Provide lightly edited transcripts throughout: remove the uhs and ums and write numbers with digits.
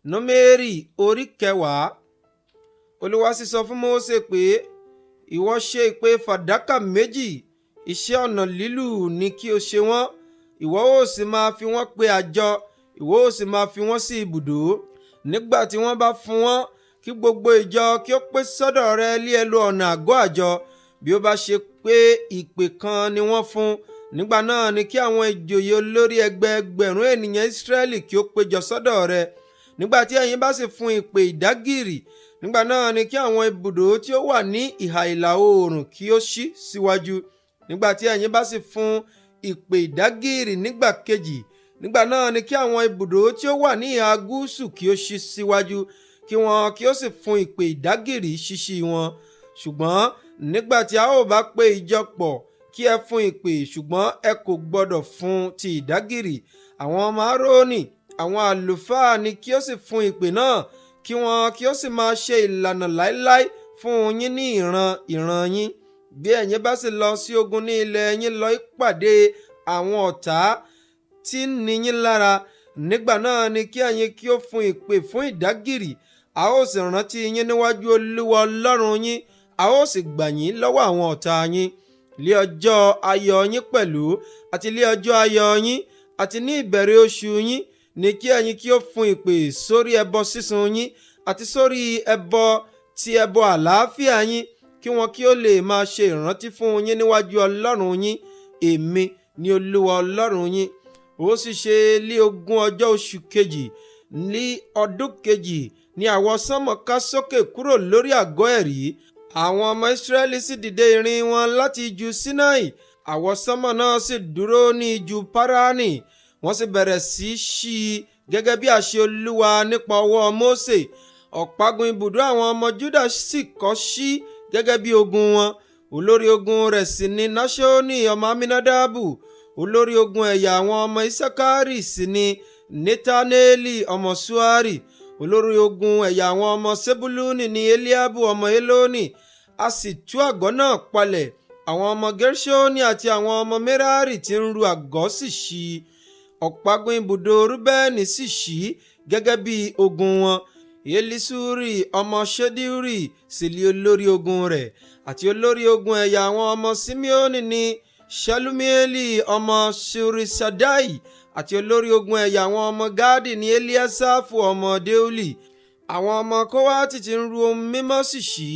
Numeri orí 10. Olúwa sì sọ fún Mósè pé, ìwọ ṣe ìpè fàdákà méjì, iṣẹ́ ọnà lílù ni kí o ṣe wọ́n. Ìwọ ó sì máa fi wọ́n pe àjọ, ìwọ ó sì máa fi wọ́n sí ibùdó. Nígbà tí wọ́n bá fún wọn, kí gbogbo ìjọ kí ó pé sọ́dọ̀ rẹ lé ẹnu ọ̀nà àgọ́ àjọ. Bí ó bá ṣe pé ìpè kan ni wọ́n fún, nígbà náà ni kí àwọn ìjòyè olórí ẹgbẹẹgbẹ̀rún ènìyàn Ísírẹ́lì kí ó péjọ sọ́dọ̀ rẹ. Nígbà tí ẹ̀yin bá sì fún ìpè ìdágìrì, nígbà náà ni kí àwọn ibùdó tí ó wà ní ìhà ìlà oòrùn kí ó ṣí síwájú. Nígbà tí ẹ̀yin bá sì fún ìpè ìdágìrì nígbà kejì, nígbà náà ni kí àwọn ibùdó tí ó wà ní ìhà gúúsù kí ó ṣí síwájú, kí wọn kí ó sì fún ìpè ìdágìrì ṣíṣí wọn. Ṣùgbọ́n nígbà tí a ó bá pé ìjọ pọ̀, kí ẹ fún ìpè, ṣùgbọ́n ẹ kò gbọdọ̀ fún ti ìdágìrì. Àwọn ọmọ Árónì, àwọn àlùfáà ni kí ó sì fún ìpè náà, kí wọn kí ó sì máa ṣe ìlànà láéláé fún yín ní ìran yín. Bí ẹ̀yin bá sì lọ sí ogun ní ilẹ̀ yín lọ ìpàdé àwọn ọ̀tá tí ń ni yín lára, nígbà náà ni kí ẹ̀yin kí ó fún ìpè fún ìdágìrì. A ó sì rántí yín níwájú Olúwa Ọlọ́run yín, a ó sì gbà yín lọ́wọ́ àwọn ọ̀tá yín. Lé ọjọ́ ayọ̀ yín pẹ̀lú, àti lé ọjọ́ ayọ̀ yín, àti ní ìbẹ̀rẹ̀ oṣù yín, ni kí ẹ̀yin kí ó fún ìpè sórí ẹbọ sísun yín, àti sórí ẹbọ àlàáfíà yín, kí wọn kí ó lè máa ṣe ìrántí fún yín níwájú Ọlọ́run yín. Èmi ni Olúwa Ọlọ́run yín. Ó sì ṣe lé 20 ọjọ́ oṣù kejì, ní ọdún kejì, ni àwọsánmọ̀ ká sókè kúrò lórí àgọ́ ẹ̀rí. Àwọn ọmọ Ísírẹ́lì sì dìde ìrìn wọn láti ijù Sinai. Àwọsánmọ̀ náà sì dúró ní ijù Páránì. Wọ́n sì bẹ̀rẹ̀ sí ṣí gẹ́gẹ́ bí àṣẹ Olúwa nípa ọwọ́ Mósè. Ọ̀págun ibùdó àwọn ọmọ Júdà sì kọ́ sí gẹ́gẹ́ bí ogun wọn. Olórí ogun rẹ̀ sì ni Náṣónì ọmọ Aminadabu. Olórí ogun ẹ̀yà àwọn ọmọ Isakari sì ni Netaneli ọmọ Suari. Olórí ogun ẹ̀yà àwọn ọmọ Sebuluni ni Eliabu ọmọ Eloni. A sì tú àgọ́ náà palẹ̀. Àwọn ọmọ Gerṣoni àti àwọn ọmọ Merari tí ń ru àgọ́ sì ṣí. Ọ̀págun ibùdó Rúbẹ́nì sì ṣí gẹ́gẹ́ bí ogun wọn. Elisuri ọmọ Ṣediri sì lé olórí ogun rẹ̀. Àti olórí ogun ẹ̀yà àwọn ọmọ Simeoni ni Ṣalumieli ọmọ Ṣuriṣadai. Àti olórí ogun ẹ̀yà àwọn ọmọ Gadi ni Eliasafu ọmọ Deuli. Àwọn ọmọ Kóhátì tí ń ru ohun mímọ́ sì ṣí.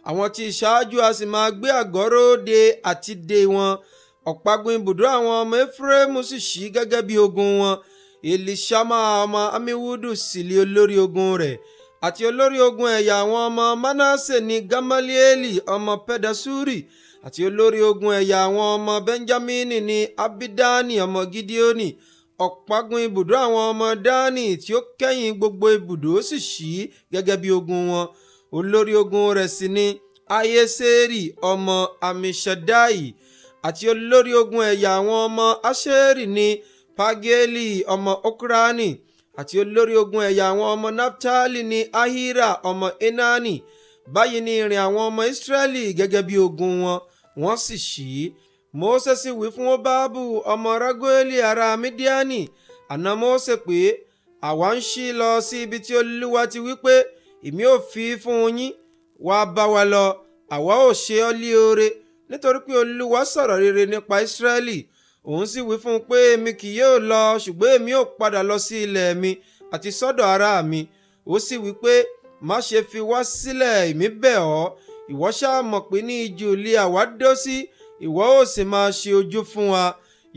Àwọn tí ìṣáájú a sì máa gbé àgọ́ róde àti dè wọn. Ọ̀págun ibùdó àwọn ọmọ Efraimu sì ṣí gẹ́gẹ́ bí ogun wọn. Elishama ọmọ Amihudu sì lé olórí ogun rẹ̀. Àti olórí ogun ẹ̀yà àwọn ọmọ Manase ni Gamalieli ọmọ Pedasuri. Àti olórí ogun ẹ̀yà àwọn ọmọ Benjamini ni Abidani ọmọ Gideoni. Ọ̀págun ibùdó àwọn ọmọ Dani tí ó kẹ́yìn gbogbo ibùdó sì ṣí gẹ́gẹ́ bí ogun wọn. Olórí ogun rẹ̀ sì ni Ayeseri ọmọ Amishadai. Àti olórí ogun ẹ̀yà àwọn ọmọ Asheri ni Pageli ọmọ Okrani. Àti olórí ogun ẹ̀yà àwọn ọmọ Naftali ni Ahira ọmọ Enani. Báyìí ni ìrìn àwọn ọmọ Ísírẹ́lì gẹ́gẹ́ bí ogun wọn, wọ́n sì ṣí. Mósè sì wí fún Hobabu ọmọ Ragueli ará Midiani, àná Mósè pé, àwa ń ṣí lọ sí ibi tí Olúwa ti wí pé, èmi ò fi fún yín, wá bá wa lọ, àwa ò ṣe ọ́ ní oore, nítorí pé Olúwa sọ̀rọ̀ rere nípa Ísírẹ́lì. Òun sì wí fún un pé, èmi kì yóò lọ, ṣùgbọ́n èmi ò padà lọ sí ilẹ̀ mi àti sọ́dọ̀ ará mi. Ó sì wí pé, má ṣe fi wá sílẹ̀, èmi bẹ̀ ọ́. Ìwọ ṣáà mọ̀ pé ní ijù ilé àwa dó sí, ìwọ ó sì máa ṣe ojú fún wa.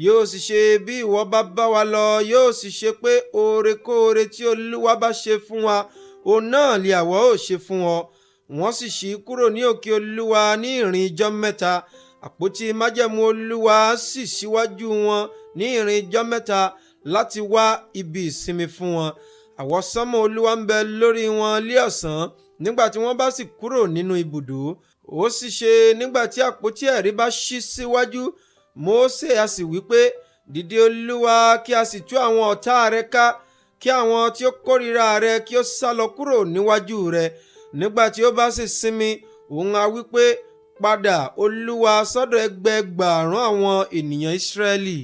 Yóò sì ṣe bí ìwọ bá bá wa lọ, yóò sì ṣe pé oore-kóore tí Olúwa bá ṣe fún wa, òun náà lè àwa ó ṣe fún ọ. Wọ́n sì ṣí kúrò ní òkè Olúwa ní ìrìn ijọ́ 3. Àpótí májẹ̀mú Olúwa sì ṣíwájú wọn ní ìrìn ijọ́ 3 láti wá ibi ìsinmi fún wọn. Àwọsánmọ̀ Olúwa ń bẹ lórí wọn lé ọ̀sán nígbà tí wọ́n bá sì kúrò nínú ibùdó. Ó sì ṣe nígbà tí àpótí ẹ̀rí bá ṣí síwájú, Mósè a sì wí pé, dìde Olúwa, kí a sì tú àwọn ọ̀tá rẹ ká, kí àwọn tí ó kórìíra rẹ kí ó sálọ kúrò níwájú rẹ. Nígbà tí ó bá sì sinmi, òun a wí pé, padà Olúwa sọ́dọ̀ ẹgbẹẹgbàrún àwọn ènìyàn Ísírẹ́lì.